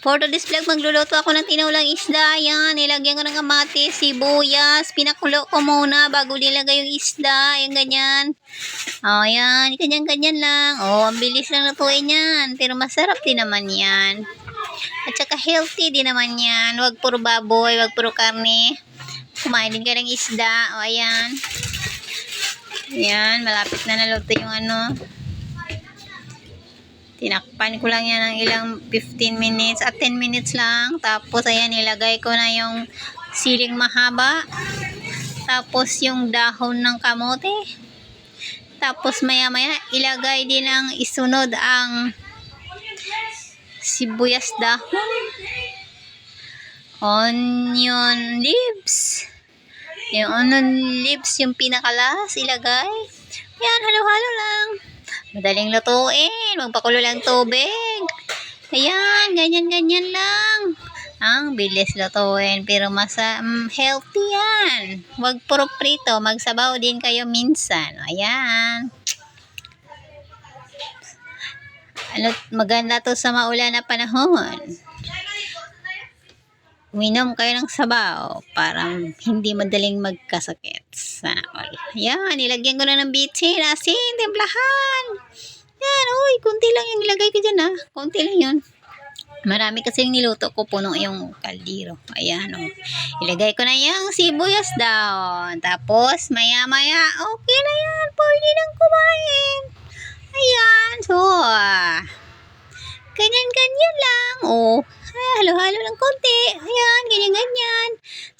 For today's vlog, magluluto ako ng tinulang isda. Yan, nilagyan ko ng kamatis, sibuyas. Pinakulo ko muna bago nilagay yung isda. Yan, ganyan. O, yan. Ganyan-ganyan lang. O, ang bilis lang lutuin yan. Pero masarap din naman yan. At saka healthy din naman yan. Huwag puro baboy, huwag puro karne. Kumain din ka ng isda. O, ayan. Yan, malapit na naluto yung ano. Tinakpan ko lang yan ng ilang 15 minutes at 10 minutes lang. Tapos ayan, nilagay ko na yung siling mahaba. Tapos yung dahon ng kamote. Tapos maya maya ilagay din ang isunod ang sibuyas dahon. Onion leaves. Yung onion leaves yung pinakalas ilagay. Yan, halo-halo lang. Madaling lutuin. Magpakulo lang tubig. Ayan, ganyan-ganyan lang. Ang bilis lutuin. Pero healthy yan. Huwag puro prito. Magsabaw din kayo minsan. Ayan. Maganda to sa maulan na panahon. Uminom kayo ng sabaw para hindi madaling magkasakit. Sana all. Yan, nilagyan ko na ng bitsin, asin, timplahan. Yan, uy, konti lang yung nilagay ko dyan ha. Konti lang yun. Marami kasi yung niluto ko, puno yung kaldero. Ayan, oh. Ilagay ko na yung sibuyas down. Tapos, maya-maya, okay na yan. Pwede nang kumain. Ayan, so, ganyan-ganyan lang, oh. Halo-halo ng konti. Ayan, ganyan-ganyan.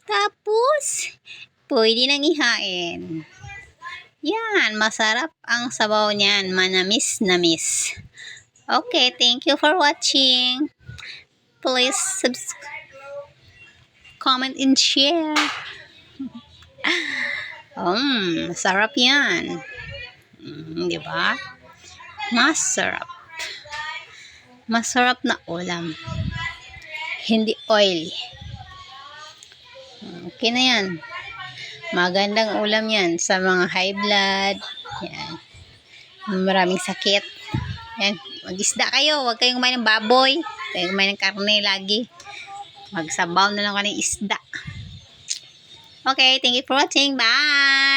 Tapos, pwede nang ihain. Yan, masarap ang sabaw niyan. Manamis-namis. Okay, thank you for watching. Please comment and share. Masarap yan. Di ba? Masarap. Masarap na ulam. Hindi oily. Okay na yan. Magandang ulam yan sa mga high blood. Yan. Maraming sakit. Yan. Mag-isda kayo. Huwag kayong kumain ng baboy. Huwag kayong kumain ng karne lagi. Magsabaw na lang ka ng isda. Okay. Thank you for watching. Bye!